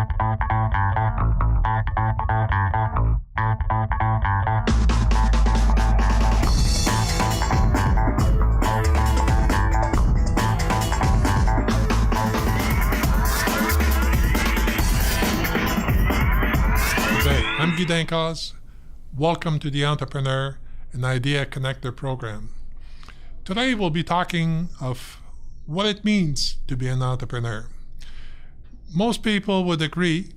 I'm Guy Dancause. Welcome to the Entrepreneur and Idea Connector program. Today we'll be talking of what it means to be an entrepreneur. Most people would agree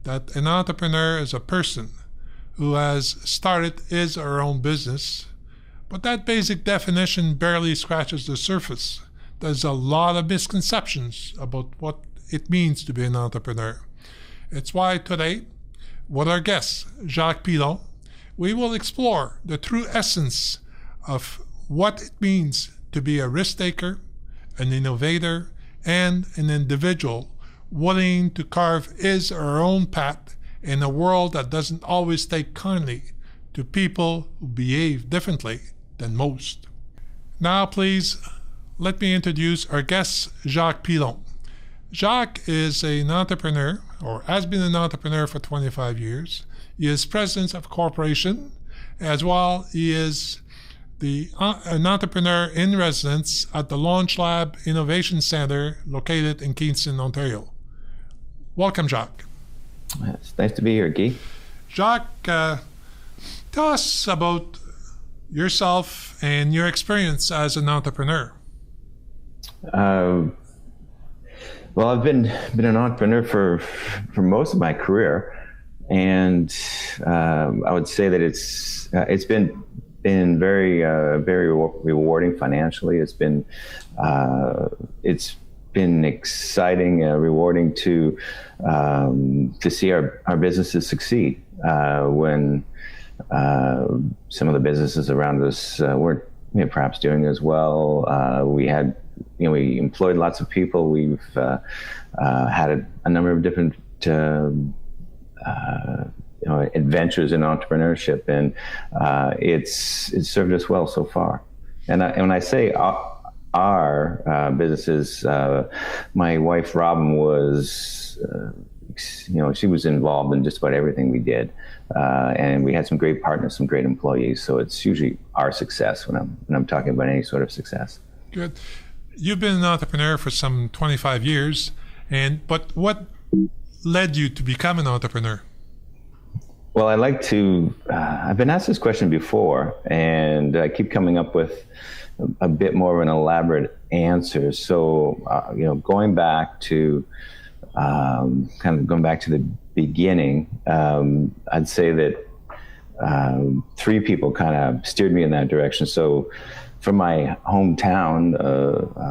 that an entrepreneur is a person who has started his or her own business, but that basic definition barely scratches the surface. There's a lot of misconceptions about what it means to be an entrepreneur. It's why today, with our guest, Jacques Pilon, we will explore the true essence of what it means to be a risk taker, an innovator, and an individual willing to carve his or her own path in a world that doesn't always take kindly to people who behave differently than most. Now, please, let me introduce our guest, Jacques Pilon. Jacques is an entrepreneur, or has been an entrepreneur for 25 years. He is president of a corporation, as well he is an entrepreneur in residence at the Launch Lab Innovation Center located in Kingston, Ontario. Welcome, Jacques. It's nice to be here, Guy. Jacques, tell us about yourself and your experience as an entrepreneur. Well, I've been an entrepreneur for most of my career, and I would say that it's been very rewarding financially. It's been exciting, rewarding to see our businesses succeed when some of the businesses around us weren't perhaps doing as well. We employed lots of people. We've had a number of different adventures in entrepreneurship, and it's served us well so far. And when I say our businesses, my wife Robin was, she was involved in just about everything we did, and we had some great partners, some great employees. So it's usually our success when I'm talking about any sort of success. Good. You've been an entrepreneur for some 25 years, but what led you to become an entrepreneur? Well, I've been asked this question before, and I keep coming up with a bit more of an elaborate answer. So, going back to the beginning, I'd say that three people kind of steered me in that direction. So, from my hometown,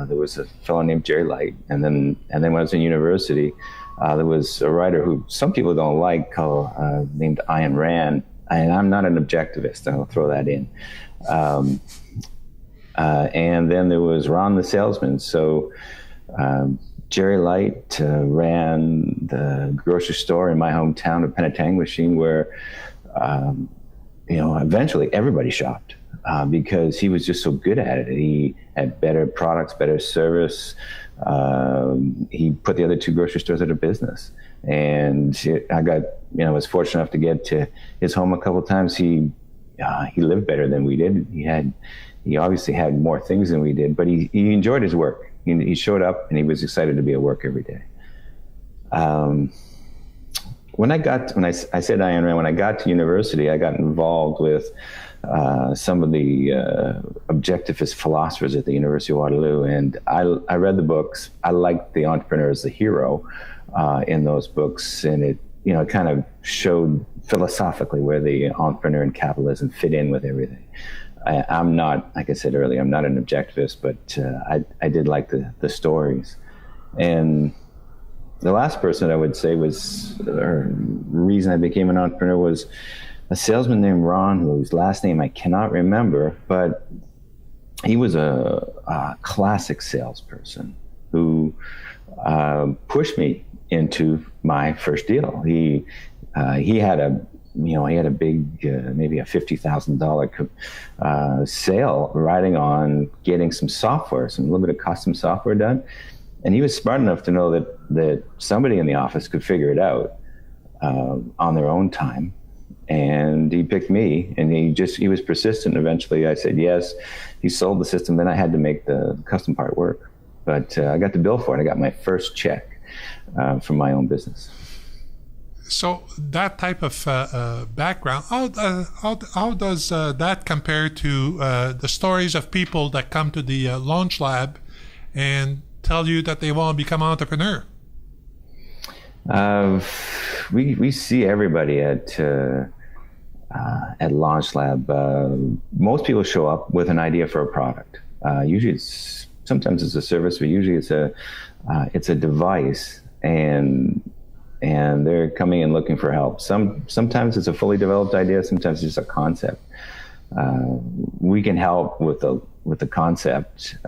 there was a fellow named Jerry Light, and then when I was in university, there was a writer who some people don't like named Ayn Rand, and I'm not an objectivist. I'll throw that in. And then there was Ron the salesman. So Jerry Light ran the grocery store in my hometown, a Penetang machine, where eventually everybody shopped. Because he was just so good at it. He had better products, better service. He put the other two grocery stores out of business. And I was fortunate enough to get to his home a couple of times. He lived better than we did. He obviously had more things than we did, but he enjoyed his work. He showed up and he was excited to be at work every day. When I said Ayn Rand, when I got to university, I got involved with some of the objectivist philosophers at the University of Waterloo, and I read the books. I liked the entrepreneur as the hero in those books, and it kind of showed philosophically where the entrepreneur and capitalism fit in with everything. I'm not, like I said earlier, I'm not an objectivist, but I did like the stories. And the last person I would say the reason I became an entrepreneur was a salesman named Ron, whose last name I cannot remember, but he was a classic salesperson who pushed me into my first deal. He had a big, maybe a $50,000 sale riding on getting some software, a little bit of custom software done. And he was smart enough to know that somebody in the office could figure it out on their own time. And he picked me, and he was persistent. Eventually I said yes. He sold the system. Then I had to make the custom part work. But I got the bill for it. I got my first check from my own business. So that type of background, how does that compare to the stories of people that come to the Launch Lab and tell you that they want to become an entrepreneur? We see everybody at Launch Lab. Most people show up with an idea for a product. Usually sometimes it's a service, but usually it's a device, and they're coming and looking for help. Sometimes it's a fully developed idea, sometimes it's just a concept. We can help with the concept,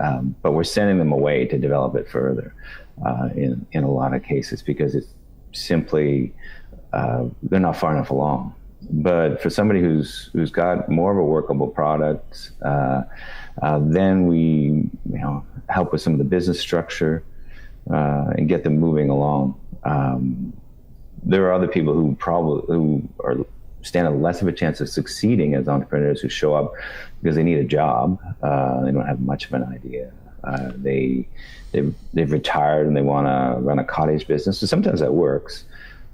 but we're sending them away to develop it further in a lot of cases, because it's simply they're not far enough along. But for somebody who's got more of a workable product, then we help with some of the business structure and get them moving along. There are other people who stand a less of a chance of succeeding as entrepreneurs, who show up because they need a job. They don't have much of an idea. They've retired and they want to run a cottage business. So sometimes that works.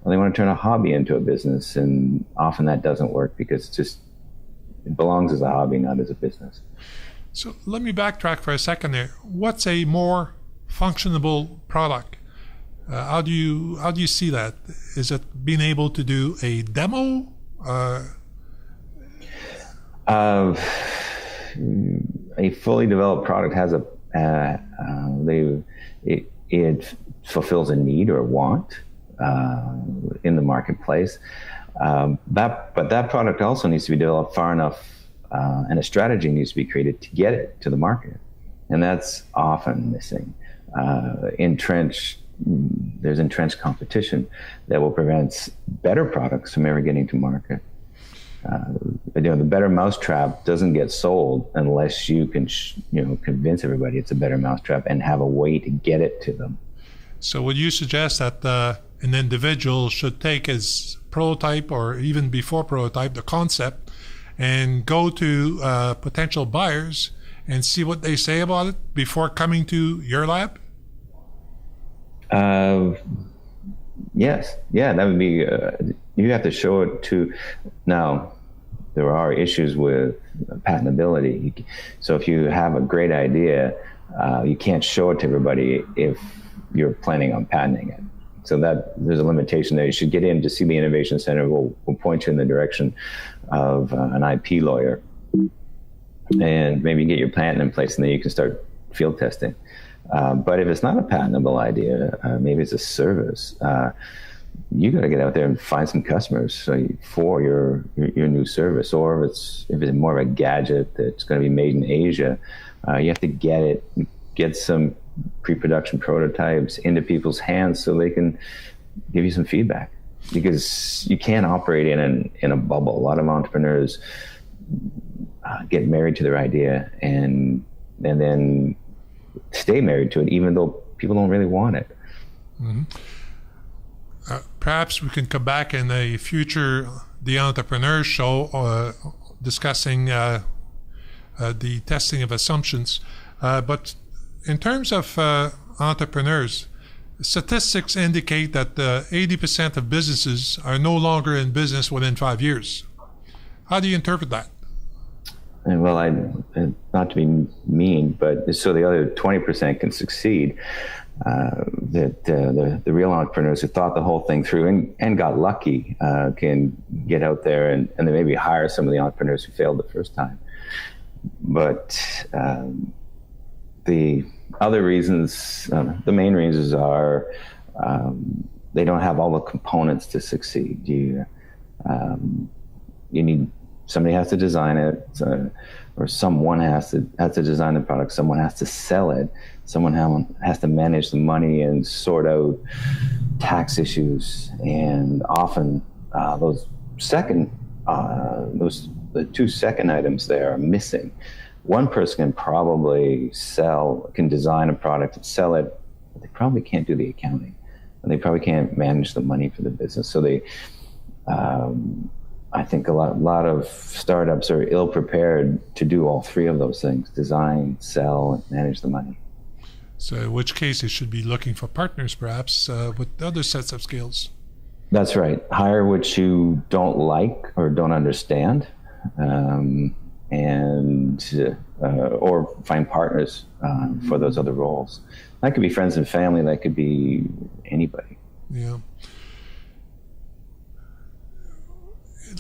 Or they want to turn a hobby into a business, and often that doesn't work because it belongs as a hobby, not as a business. So let me backtrack for a second there. What's a more functionable product? How do you see that? Is it being able to do a demo? A fully developed product has it fulfills a need or a want in the marketplace. But that product also needs to be developed far enough, and a strategy needs to be created to get it to the market, and that's often missing. There's entrenched competition that will prevent better products from ever getting to market. The better mousetrap doesn't get sold unless you can, convince everybody it's a better mousetrap and have a way to get it to them. So would you suggest that an individual should take his prototype, or even before prototype, the concept, and go to potential buyers and see what they say about it before coming to your lab? Yes. Yeah, that would be, you have to show it to, now there are issues with patentability. So if you have a great idea, you can't show it to everybody if you're planning on patenting it. So that there's a limitation there. You should get in to see the Innovation Center. We'll point you in the direction of an IP lawyer, and maybe get your patent in place, and then you can start field testing. But if it's not a patentable idea, maybe it's a service, you got to get out there and find some customers for your new service. Or if it's more of a gadget that's going to be made in Asia, you have to get some pre-production prototypes into people's hands so they can give you some feedback. Because you can't operate in a bubble. A lot of entrepreneurs get married to their idea and then stay married to it, even though people don't really want it. Mm-hmm. Perhaps we can come back in a future The Entrepreneur show discussing the testing of assumptions. But in terms of entrepreneurs, statistics indicate that 80% of businesses are no longer in business within 5 years. How do you interpret that? Well, not to be mean, but so the other 20% can succeed. The real entrepreneurs who thought the whole thing through and got lucky can get out there and they maybe hire some of the entrepreneurs who failed the first time. But the other reasons, the main reasons are they don't have all the components to succeed. You need, somebody has to design it, or someone has to design the product. Someone has to sell it. Someone has to manage the money and sort out tax issues. And often the two second items there are missing. One person can probably can design a product and sell it but they probably can't do the accounting, and they probably can't manage the money for the business. So I think a lot of startups are ill prepared to do all three of those things: design, sell, and manage the money. So in which case they should be looking for partners, perhaps, with other sets of skills. That's right. Hire what you don't like or don't understand, or find partners for those other roles. That could be friends and family. That could be anybody. Yeah.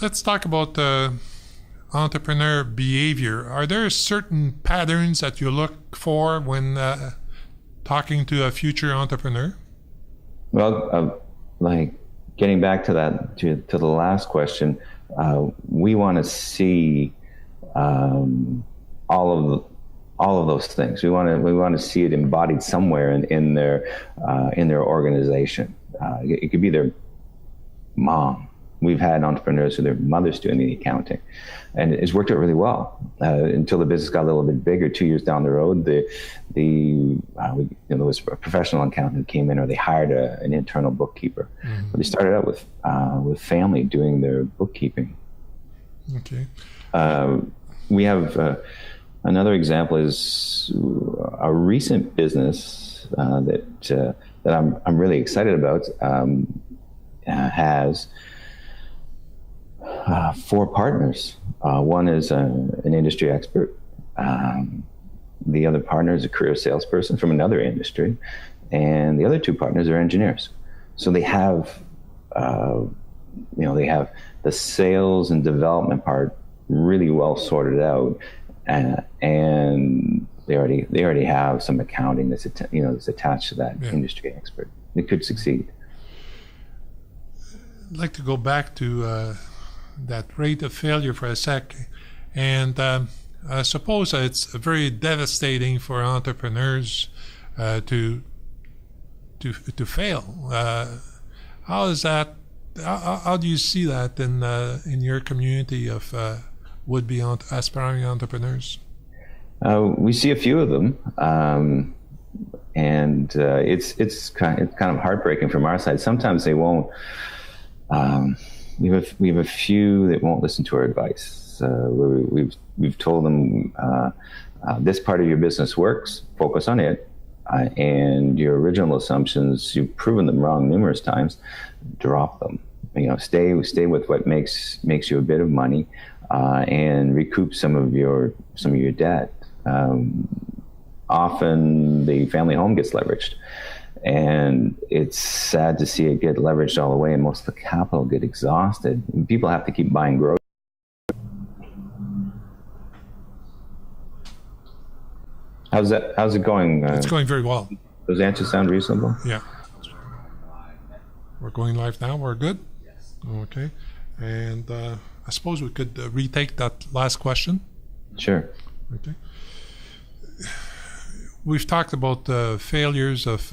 Let's talk about entrepreneur behavior. Are there certain patterns that you look for when talking to a future entrepreneur? Well, like getting back to that, to the last question, we want to see all of those things. We want to see it embodied somewhere in their organization. It could be their mom. We've had entrepreneurs who their mother's doing the accounting, and it's worked out really well until the business got a little bit bigger. 2 years down the road, there was a professional accountant who came in, or they hired an internal bookkeeper. Mm-hmm. But they started out with family doing their bookkeeping. Okay. We have another example is a recent business that I'm really excited about. Has 4 partners. One is an industry expert. The other partner is a career salesperson from another industry, and the other 2 partners are engineers. So they have, they have the sales and development part really well sorted out, and they already have some accounting that's attached to that industry expert. They could succeed. I'd like to go back to that rate of failure for a sec, and I suppose it's very devastating for entrepreneurs to fail. How is that? How do you see that in your community of would-be aspiring entrepreneurs? We see a few of them, and it's kind of heartbreaking from our side. Sometimes they won't. We have a few that won't listen to our advice. We've told them this part of your business works. Focus on it, and your original assumptions, you've proven them wrong numerous times. Drop them. Stay with what makes you a bit of money, and recoup some of your debt. Often the family home gets leveraged, and it's sad to see it get leveraged all the way, and most of the capital get exhausted. People have to keep buying groceries. How's it going? It's going very well. Those answers sound reasonable? Yeah. We're going live now. We're good? Yes. Okay. And I suppose we could retake that last question. Sure. Okay. We've talked about the failures of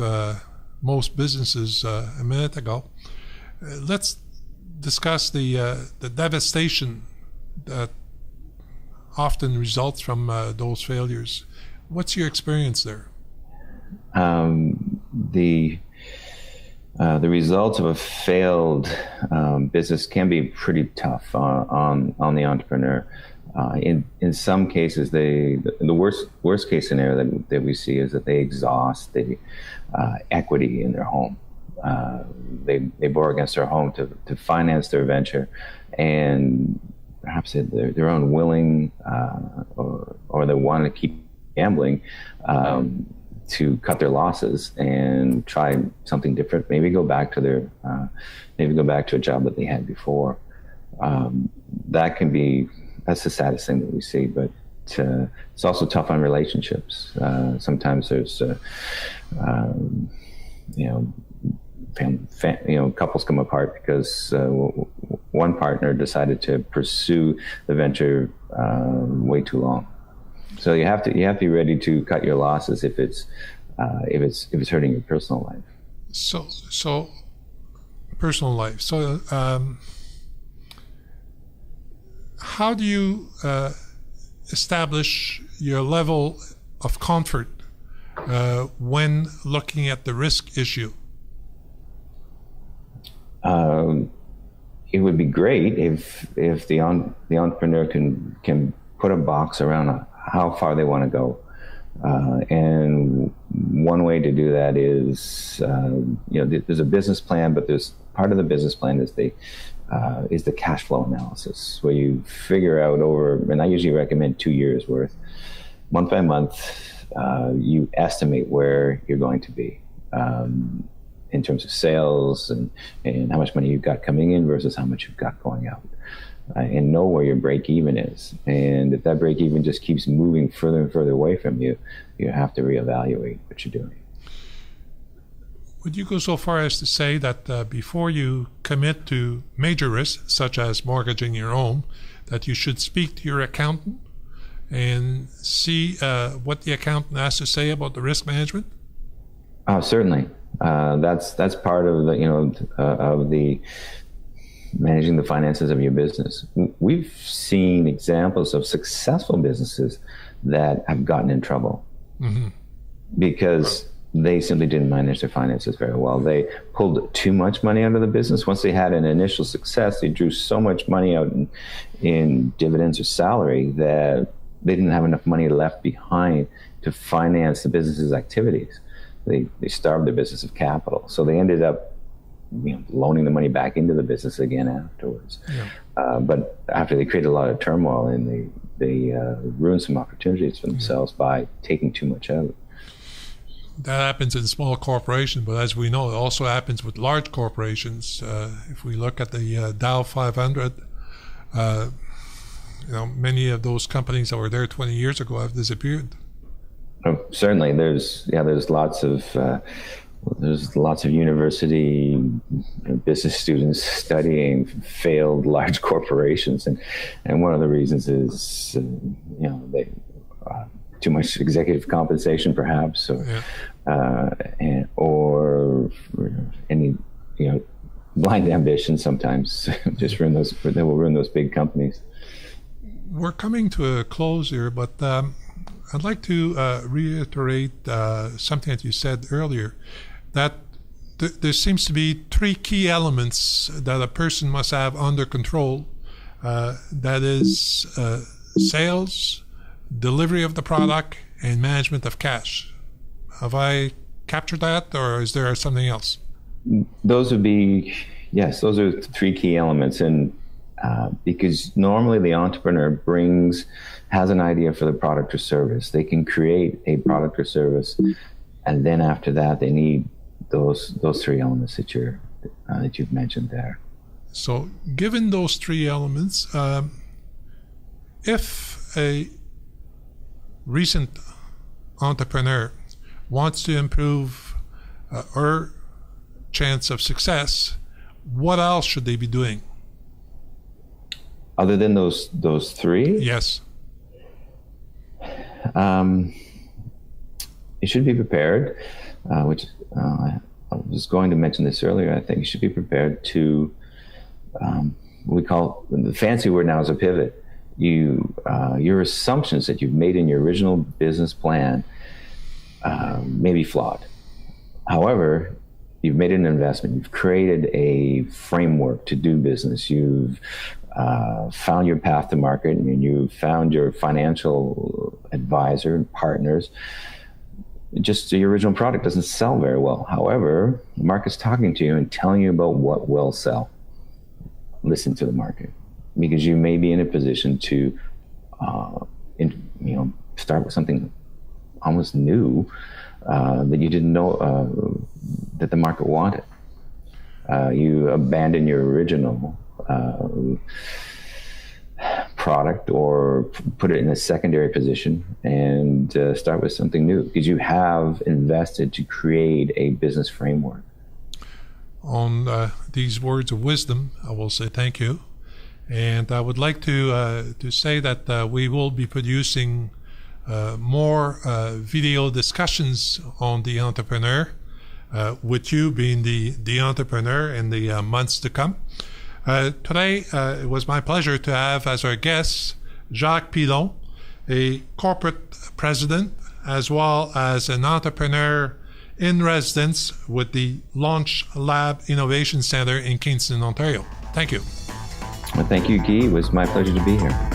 most businesses a minute ago. Let's discuss the devastation that often results from those failures. What's your experience there? The results of a failed business can be pretty tough on the entrepreneur. In some cases, the worst case scenario that we see is that they exhaust the equity in their home. They borrow against their home to finance their venture, and perhaps they're unwilling or they want to keep gambling to cut their losses and try something different. Maybe go back to a job that they had before. That's the saddest thing that we see, but it's also tough on relationships. Sometimes there's, couples come apart because one partner decided to pursue the venture way too long. So you have to be ready to cut your losses if it's hurting your personal life. So personal life. So how do you establish your level of comfort when looking at the risk issue? It would be great if the entrepreneur can put a box around how far they want to go. And one way to do that is, there's a business plan, but there's part of the business plan is the cash flow analysis, where you figure out and I usually recommend 2 years worth, month by month, you estimate where you're going to be in terms of sales and how much money you've got coming in versus how much you've got going out. And know where your break even is. And if that break even just keeps moving further and further away from you, you have to reevaluate what you're doing. Would you go so far as to say that before you commit to major risks, such as mortgaging your home, that you should speak to your accountant and see what the accountant has to say about the risk management? Certainly. That's part of the managing the finances of your business. We've seen examples of successful businesses that have gotten in trouble because they simply didn't manage their finances very well. They pulled too much money out of the business. Once they had an initial success, they drew so much money out in dividends or salary that they didn't have enough money left behind to finance the business's activities. They starved their business of capital. So they ended up loaning the money back into the business again afterwards. Yeah. But after they created a lot of turmoil, and they ruined some opportunities for themselves by taking too much out. That happens in small corporations, but as we know, it also happens with large corporations. If we look at the Dow 500, many of those companies that were there 20 years ago have disappeared. Oh, certainly, there's lots of university business students studying failed large corporations, and one of the reasons is they too much executive compensation, perhaps, or any blind ambition sometimes just they will ruin those big companies. We're coming to a close here, but I'd like to reiterate something that you said earlier, that there seems to be 3 key elements that a person must have under control. That is sales, delivery of the product, and management of cash. Have I captured that, or is there something else? Those are 3 key elements. And because normally the entrepreneur has an idea for the product or service. They can create a product or service, and then after that, they need those 3 elements that you've mentioned there. So, given those 3 elements, if a recent entrepreneur wants to improve her chance of success, what else should they be doing? Other than those 3? Yes. You should be prepared, which I was going to mention this earlier. I think you should be prepared to, we call, the fancy word now is a pivot. Your assumptions that you've made in your original business plan may be flawed. However, you've made an investment. You've created a framework to do business. You've found your path to market, and you've found your financial advisor and partners. Just your original product doesn't sell very well. However, the market's talking to you and telling you about what will sell. Listen to the market, because you may be in a position to start with something almost new that you didn't know that the market wanted. You abandon your original product or put it in a secondary position and start with something new, because you have invested to create a business framework. On these words of wisdom, I will say thank you. And I would like to say that we will be producing more video discussions on the entrepreneur, with you being the entrepreneur in the months to come. Today, it was my pleasure to have as our guest Jacques Pilon, a corporate president as well as an entrepreneur in residence with the Launch Lab Innovation Center in Kingston, Ontario. Thank you. Well, thank you, Guy. It was my pleasure to be here.